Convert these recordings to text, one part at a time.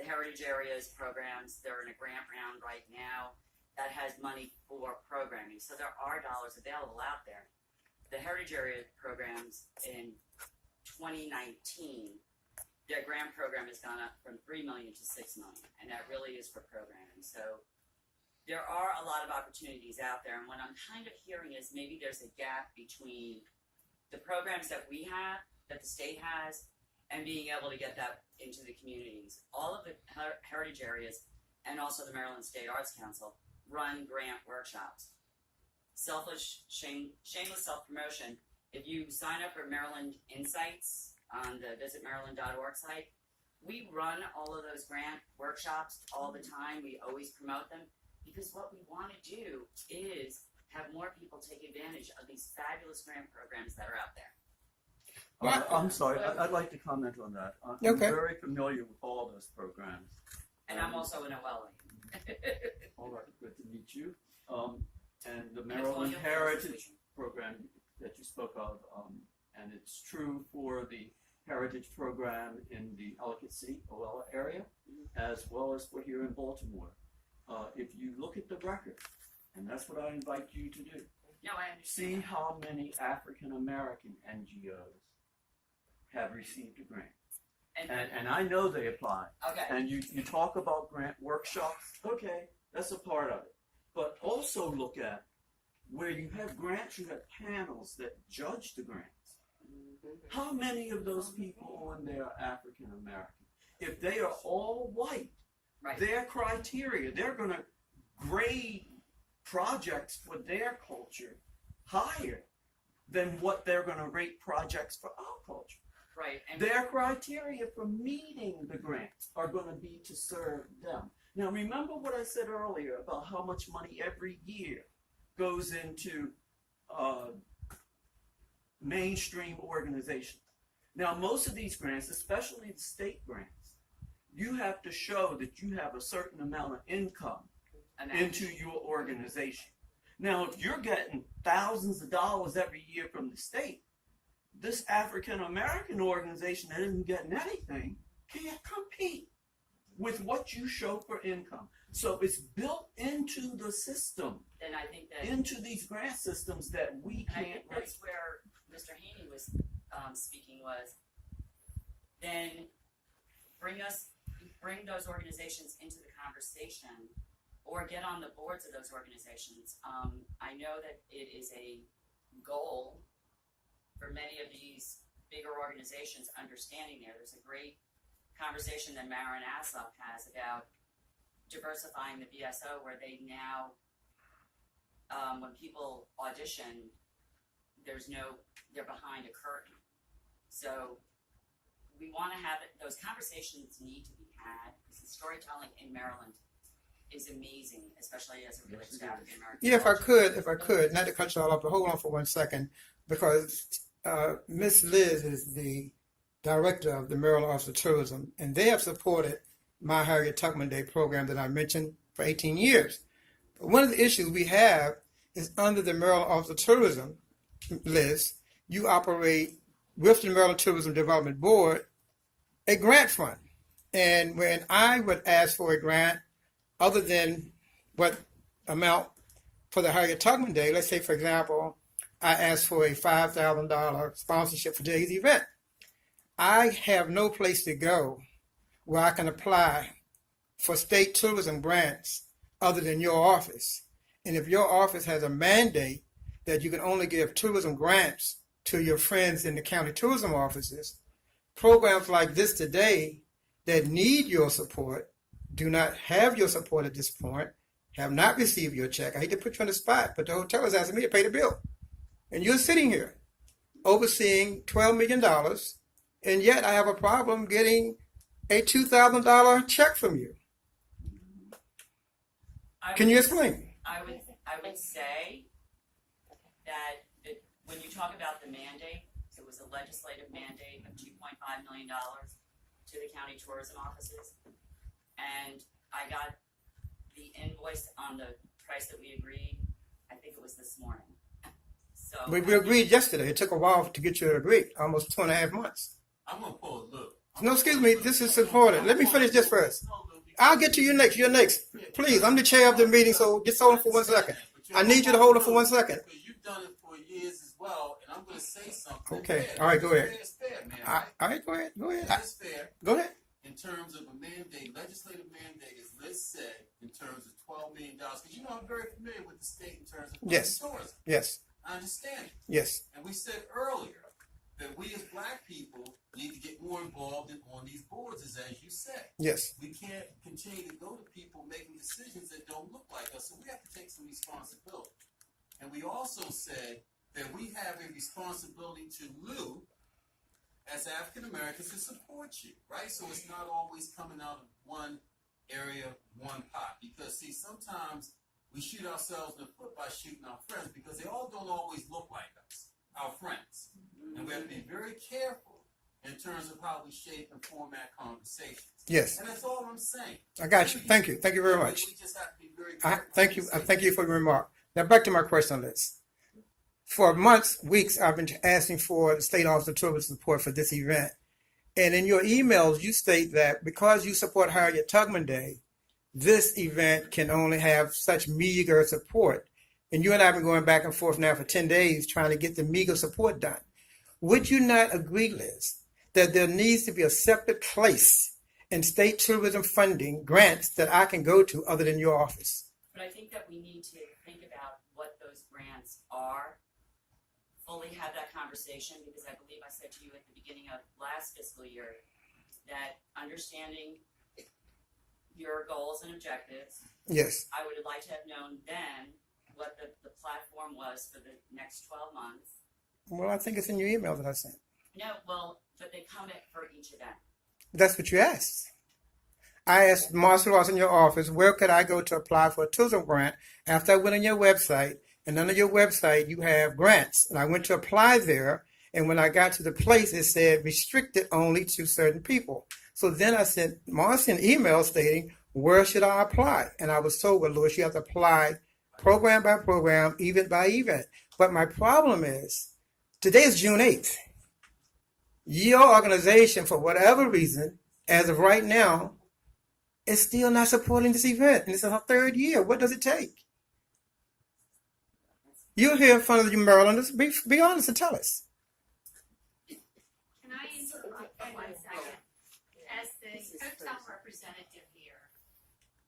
the Heritage Areas programs, they're in a grant round right now that has money for programming. So there are dollars available out there. The Heritage Area programs in 2019, their grant program has gone up from $3 million to $6 million, and that really is for programming. So there are a lot of opportunities out there, and what I'm kind of hearing is maybe there's a gap between the programs that we have, that the state has, and being able to get that into the communities. All of the heritage areas and also the Maryland State Arts Council run grant workshops. Shameless self-promotion. If you sign up for Maryland Insights on the visitmaryland.org site, we run all of those grant workshops all the time. We always promote them because what we want to do is have more people take advantage of these fabulous grant programs that are out there. I'm sorry, I'd like to comment on that. I'm very familiar with all those programs. And I'm also an OLA. All right, good to meet you. And the Maryland Heritage Program that you spoke of, and it's true for the Heritage Program in the Ellicott City, Oella area, as well as for here in Baltimore. If you look at the record, and that's what I invite you to do, No, I understand. see how many African American NGOs have received a grant. And I know they apply. Okay. And you talk about grant workshops, okay, that's a part of it. But also look at where you have grants, you have panels that judge the grants. How many of those people on there are African American? If they are all white, Right. their criteria, they're going to grade projects for their culture higher than what they're going to rate projects for our culture. Right. And Their criteria for meeting the grants are going to be to serve them. Now, remember what I said earlier about how much money every year goes into mainstream organizations. Now, most of these grants, especially the state grants, you have to show that you have a certain amount of income into your organization. Now, if you're getting thousands of dollars every year from the state, this African American organization that isn't getting anything can't compete with what you show for income. So it's built into the system, then I think that into these grant systems that we I can't think that's where Mr. Haney was speaking was, then bring those organizations into the conversation or get on the boards of those organizations. I know that it is a goal for many of these bigger organizations understanding there's a great conversation that Marin Assoff has about diversifying the BSO where they now, when people audition, they're behind a curtain. So we want to have it, those conversations need to be had because the storytelling in Maryland is amazing, especially as it relates to African American. Yeah, if I could, not to cut you all off, but hold on for 1 second, because Miss Liz is the director of the Maryland Office of Tourism, and they have supported my Harriet Tubman Day program that I mentioned for 18 years. But one of the issues we have is under the Maryland Office of Tourism, Liz, you operate with the Maryland Tourism Development Board a grant fund. And when I would ask for a grant, other than what amount for the Harriet Tubman Day, let's say, for example, I asked for a $5,000 sponsorship for today's event. I have no place to go where I can apply for state tourism grants other than your office. And if your office has a mandate that you can only give tourism grants to your friends in the county tourism offices, programs like this today that need your support do not have your support at this point, have not received your check. I hate to put you on the spot, but the hotel is asking me to pay the bill. And you're sitting here overseeing $12 million, and yet I have a problem getting a $2,000 check from you. Can you explain? I would say that when you talk about the mandate, it was a legislative mandate of $2.5 million to the county tourism offices. And I got the invoice on the price that we agreed, I think it was this morning. So We agreed yesterday. It took a while to get you to agree, almost 2.5 months. I'm gonna pose. Look, No, excuse me. This is supported. Let me finish this first. I'll get to you next. You're next. Please, I'm the chair of the meeting, so just hold on for 1 second. I need you to hold it for 1 second. Because you've done it for years as well, and I'm going to say something. Okay. Fair. All right, go ahead. It's fair, man. All right, go ahead. Go ahead. It's fair Go ahead. in terms of a mandate, legislative mandate, as Liz said, in terms of $12 million. Because you know I'm very familiar with the state in terms of Yes. tourism. Yes. I understand it. Yes. And we said earlier that we as black people need to get more involved on these boards, as you said. Yes. We can't continue to go to people making decisions that don't look like us, so we have to take some responsibility. And we also said that we have a responsibility to Lou, as African Americans, to support you, right? So it's not always coming out of one area, one pot. Because, see, sometimes we shoot ourselves in the foot by shooting our friends because they all don't always look like us, our friends. And we have to be very careful in terms of how we shape and format conversations. Yes. And that's all I'm saying. I got you. Thank you. Thank you very much. We just have to be very careful. Thank you. Thank you for your remark. Now back to my question list. For months, weeks, I've been asking for the State Office of Tourism support for this event. And in your emails, you state that because you support Harriet Tubman Day, this event can only have such meager support. And you and I have been going back and forth now for 10 days trying to get the meager support done. Would you not agree, Liz, that there needs to be a separate place in state tourism funding grants that I can go to other than your office? But I think that we need to think about what those grants are, fully have that conversation, because I believe I said to you at the beginning of last fiscal year that understanding your goals and objectives, Yes. I would have liked to have known then what the platform was for the next 12 months. Well, I think it's in your email that I sent. No, well, but they come at for each event. That's what you asked. I asked martial arts in your office, where could I go to apply for a tourism grant? After I went on your website, and under your website, you have grants. And I went to apply there, and when I got to the place, it said restricted only to certain people. So then I sent Marcy an email stating, where should I apply? And I was told, well, Louis, you have to apply program by program, event by event. But my problem is, today is June 8th. Your organization, for whatever reason, as of right now, is still not supporting this event. And it's our third year. What does it take? You're here in front of you, Marylanders. Be honest and tell us. Can I interrupt for 1 second? As the hotel representative here,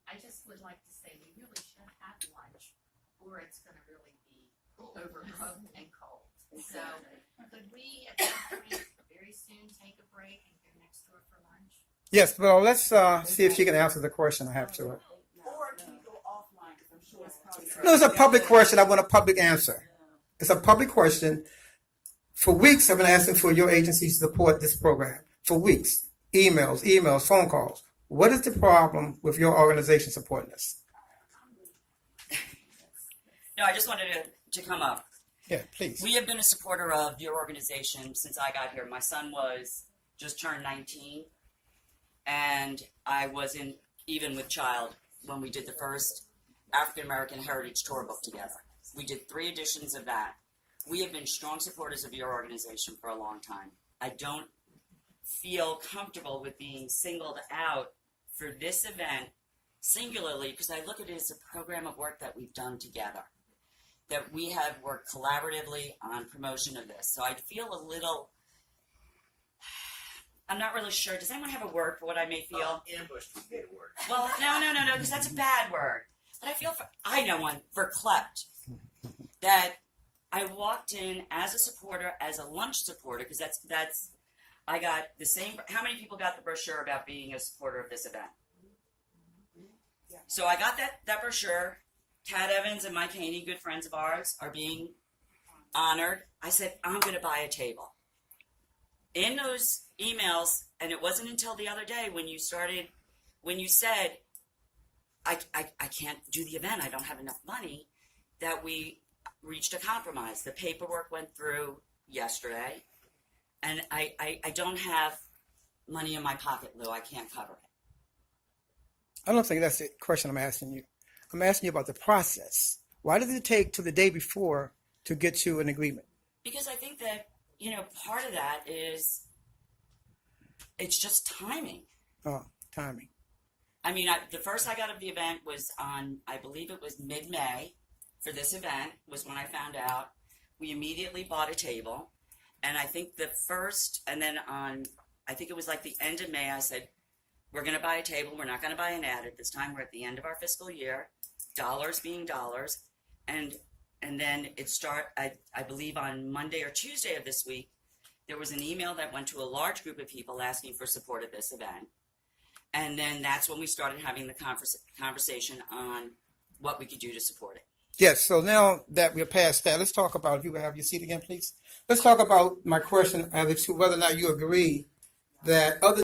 I just would like to say we really should have lunch, or it's going to really be overgrown and cold. So could we at some point very soon take a break and go next door for lunch? Yes, well, let's see if she can answer the question I have to her. Or can we go offline, because I'm sure it's probably... No, it's a public question. I want a public answer. It's a public question. For weeks, I've been asking for your agency to support this program. For weeks. Emails, phone calls. What is the problem with your organization supporting this? No, I just wanted to come up. Yeah, please. We have been a supporter of your organization since I got here. My son just turned 19, and I was in Even with Child when we did the first African American Heritage Tour book together. We did 3 editions of that. We have been strong supporters of your organization for a long time. I don't feel comfortable with being singled out for this event singularly, because I look at it as a program of work that we've done together, that we have worked collaboratively on promotion of this. So I feel a little, I'm not really sure. Does anyone have a word for what I may feel? Ambushed would be a word. Well, no, because that's a bad word. But I feel, I know one, verklempt. That I walked in as a supporter, as a lunch supporter, because that's, I got the same, how many people got the brochure about being a supporter of this event? So I got that brochure. Tad Evans and Mike Haney, good friends of ours, are being honored. I said, I'm going to buy a table. In those emails, and it wasn't until the other day when you said, I can't do the event, I don't have enough money, that we reached a compromise. The paperwork went through yesterday, and I don't have money in my pocket, Lou. I can't cover it. I don't think that's the question I'm asking you. I'm asking you about the process. Why does it take to the day before to get to an agreement? Because I think that, part of that is it's just timing. Oh, timing. I mean, the first I got of the event was on, I believe it was mid-May for this event, was when I found out. We immediately bought a table. And I think the first, and then on, I think it was like the end of May, I said, we're going to buy a table. We're not going to buy an ad at this time. We're at the end of our fiscal year, dollars being dollars. And then I believe on Monday or Tuesday of this week, there was an email that went to a large group of people asking for support of this event. And then that's when we started having the conversation on what we could do to support it. Yes, so now that we're past that, let's talk about, if you would have your seat again, please. Let's talk about my question as to whether or not you agree that other